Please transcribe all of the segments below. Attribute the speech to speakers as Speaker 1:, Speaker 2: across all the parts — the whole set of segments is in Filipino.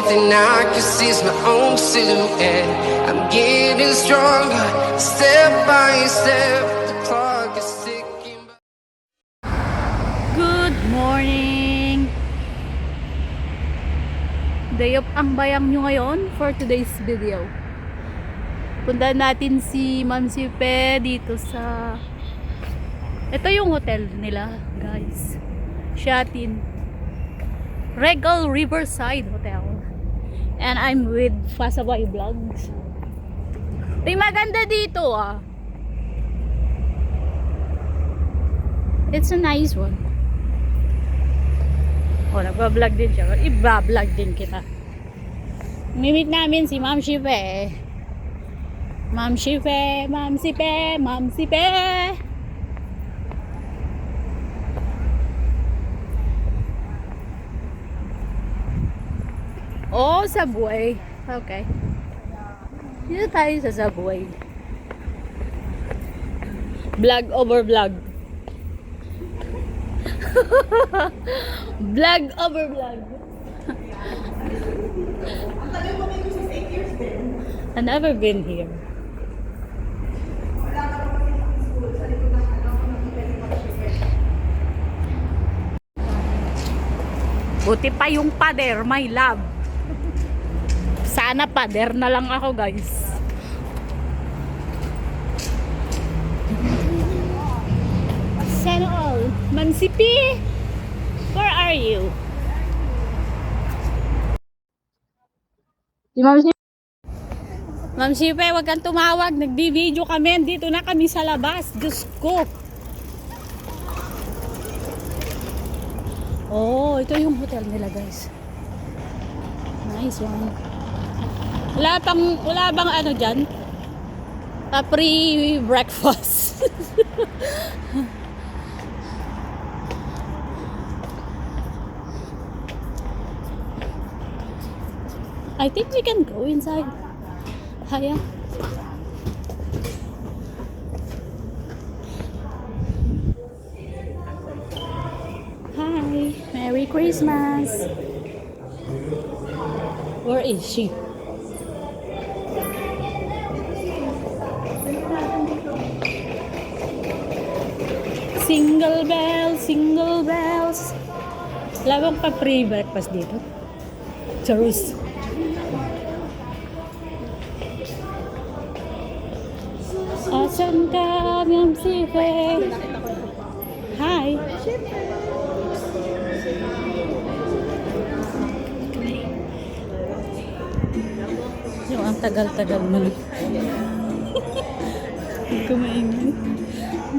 Speaker 1: thing I can see is my own silhouette. I'm getting stronger, step by step. The clock is ticking.
Speaker 2: Good morning! Day of ang bayang nyo ngayon for today's video. Punta natin si Ma'am Sipe dito sa... Ito yung hotel nila, guys. Shatin. Regal Riverside Hotel. And I'm with Pasaway Vlogs. Ay, maganda dito ah. It's a nice one. Oh, nagpa-vlog din siya. Iba-vlog din kita. Mimit namin si Ma'am Sipe. Ma'am Sipe, Ma'am Sipe, Ma'am Sipe. Oh, Subway. Okay. Dito tayo sa Subway. Vlog over vlog. Vlog over vlog.
Speaker 3: Ang tagal mo may gusto 8 years din.
Speaker 2: I've never been here.
Speaker 3: Wala ka pa kasi sa school. Sa likod ng ano, nakita yung pag-share.
Speaker 2: Buti pa yung pader, my love. Sana pader na lang ako, guys. Sana all. Ma'am Sipi, where are you? Si Ma'am Sipi. Ma'am Sipi, wag kang tumawag. Nagbi-video kami. Dito na kami sa labas. Diyos ko. Oh, ito yung hotel nila, guys. Nice one. Wala bang ano dyan? Free breakfast. I think we can go inside. Haya. Hi, Merry Christmas. Where is she? Single bells, single bells. Wala bang pa-free breakfast dito? Charus. Asan ka, Ma'am Sipe? Hi. Yung ang tagal-tagal mo. Kumaingay.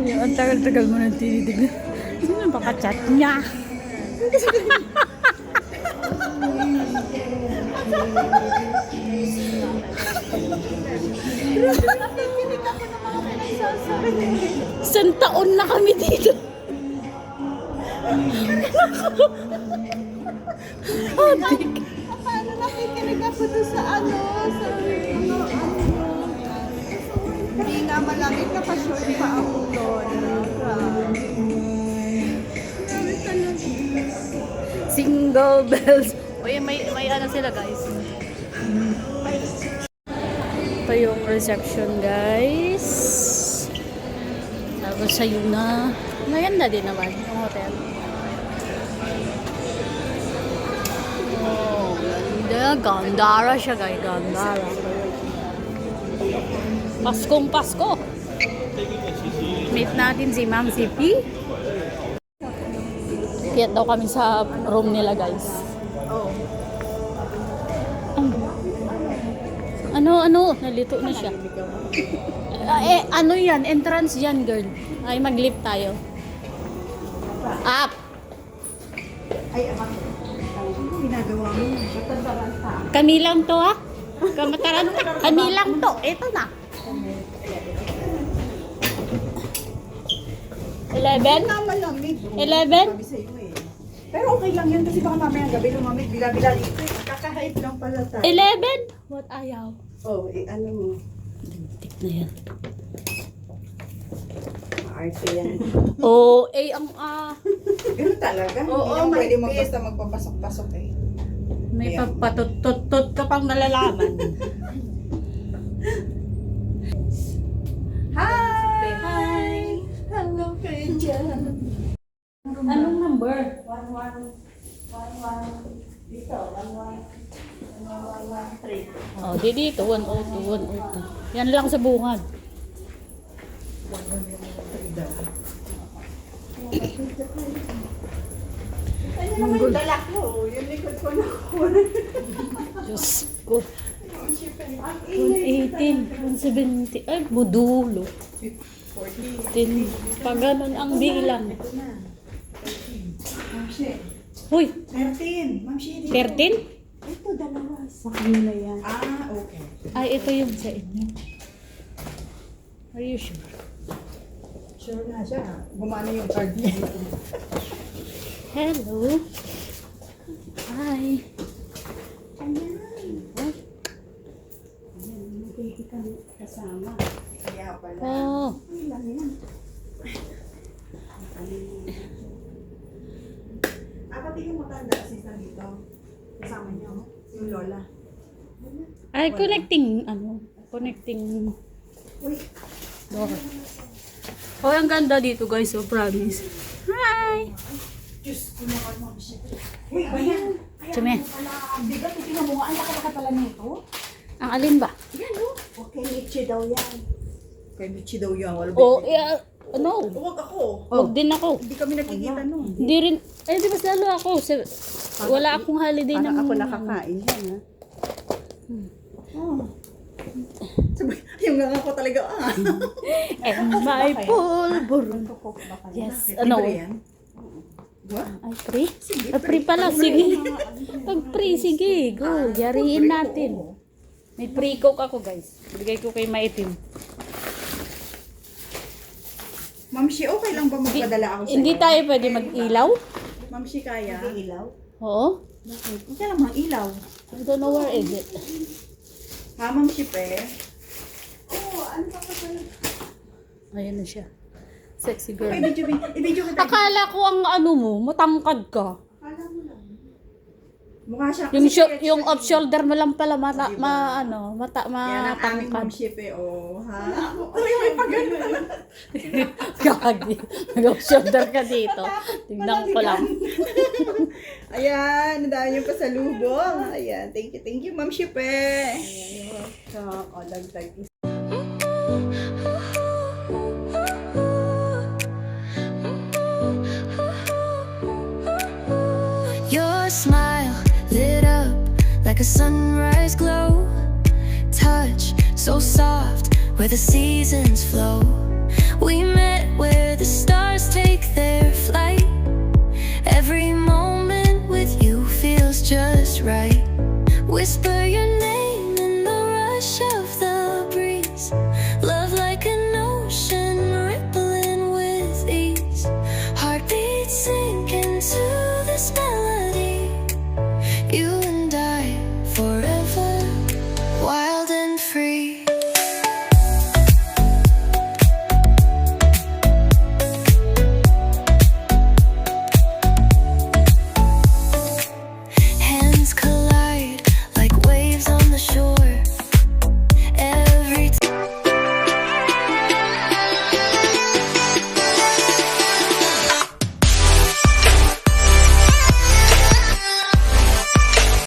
Speaker 2: Yung ang tagal-tagal mo ng tinitig. Sino ba ka-chat niya? Isang taon na kami dito. Adik.
Speaker 3: Paano nakikinig ako doon sa ano, sa hindi nga malamig na pa-short pa ako doon.
Speaker 2: Single bells. Uy, may ano sila, guys. Ito yung reception, guys. Tapos sa Yuna. Maganda din naman yung hotel. Oh, ganda. Gandara siya, guys. Gandara. Paskong Pasko. Meet natin si Ma'am Sipi. Kiyat daw kami sa room nila, guys.
Speaker 3: Oh.
Speaker 2: Ano? Nalito na siya. Ano yan? Entrance yan, girl. Ay, mag-lift tayo. Up!
Speaker 3: Ay, ano ginagawa mo? Matantaranta.
Speaker 2: Kami lang to, ha? Kamataranta. Kami lang to. Ito na. 11?
Speaker 3: Na malamig.
Speaker 2: 11?
Speaker 3: Sabi sa'yo eh. Pero okay lang yun kasi baka mamaya ang gabi lumamig. Bila-bila dito. Kakahype lang pala tayo.
Speaker 2: 11? What ayaw?
Speaker 3: Oh, ano mo?
Speaker 2: Tik na yan.
Speaker 3: Maarte yan.
Speaker 2: Oh, ang
Speaker 3: Ganun talaga.
Speaker 4: Oo,
Speaker 3: Hindi naman pwede
Speaker 4: mahigpit.
Speaker 3: basta magpapasok-pasok eh.
Speaker 2: May
Speaker 3: Ayan.
Speaker 2: papatut-tut ka pang nalalaman.
Speaker 3: Hi! Hi! Hello kayo dyan.
Speaker 2: Anong number?
Speaker 3: 1111 dito, 1113.
Speaker 2: Oh, di dito. 102, 102. Yan lang sa bungad.
Speaker 3: Ano naman yung dala ko? Yung likod ko na ko.
Speaker 2: Diyos ko.
Speaker 3: Ang ingay
Speaker 2: 118, 170. Ay, budulo.
Speaker 3: 40.
Speaker 2: 10. Pag ganun ang bilang.
Speaker 3: Ito na. 13. Ma'am She.
Speaker 2: Uy,
Speaker 3: 13. Ma'am She. dito.
Speaker 2: 13?
Speaker 3: Ito, dalawa. Sa kanila yan. Ah, okay.
Speaker 2: Ay, ito yung sa inyo. Are you sure?
Speaker 3: Sure na siya. Gumana yung card niya.
Speaker 2: Hello. Hi.
Speaker 3: Ayan.
Speaker 2: Ay.
Speaker 3: Ayan, nagkiki kami kasama. Kaya pala.
Speaker 2: Oh.
Speaker 3: Ay, lang yan. Pati yung matanda assistant dito. Kasama niyo, yung lola.
Speaker 2: Ay, connecting, ano, connecting
Speaker 3: Uy,
Speaker 2: door. Oh, ang ganda dito guys, so promise. Hi!
Speaker 3: Diyos ko naman mga siya. Uy, ayan.
Speaker 2: Chume.
Speaker 3: Ang bigat, tingnan mo nga. Ang laki pala nito.
Speaker 2: Ang alin ba?
Speaker 3: Yan, no? Okay, Michi daw yan. Kay Michi daw yan. Wala
Speaker 2: Oh, yeah, ano?
Speaker 3: Huwag ako.
Speaker 2: Huwag din ako.
Speaker 3: Hindi kami nakikita nun.
Speaker 2: Hindi rin, ay di ba lalo ako? Wala akong holiday ng...
Speaker 3: Ako nakakain yan, ha? Oh. Sabi, yung nga ako talaga,
Speaker 2: And my pulbur. Yes, ano?
Speaker 3: Libre yan? What?
Speaker 2: Ay, free? Ay, free pala, sige. Pag free, sige. Go, yariin natin. May free coke ako guys. Bigay ko kay Maitim.
Speaker 3: Ma'am Shi, okay lang ba magpadala ako sa'yo?
Speaker 2: Hindi tayo pwede mag-ilaw?
Speaker 3: Ma'am Shi, kaya? Hindi ilaw?
Speaker 2: Oo.
Speaker 3: Okay lang mga ilaw.
Speaker 2: I don't know where is it.
Speaker 3: Ha, Ma'am Shi, pe? Oo, ano pa pa pala?
Speaker 2: Ayun na siya. Sexy girl.
Speaker 3: I-video kita.
Speaker 2: Akala ko ang ano mo, matangkad ka.
Speaker 3: Akala mo lang. Mukha siya.
Speaker 2: Yung
Speaker 3: kasi sketch
Speaker 2: yung
Speaker 3: na
Speaker 2: off shoulder mo lang pala mata,
Speaker 3: Diba? Yan ang aming Ma'am
Speaker 2: matangkad.
Speaker 3: Shi, pe. Oh, ha? Uy, may pagano.
Speaker 2: Gagi. Nag-off shoulder ka dito. Tingnan ko lang.
Speaker 3: Ayan, ang dami yung pasalubong. Ayan, thank you, Ma'am Shi, pe. Ayan, kakalagtag.
Speaker 4: Your smile lit up like a sunrise glow. Touch so soft where the seasons flow. We met where the stars take their flight. Every moment with you feels just right. Whisper your name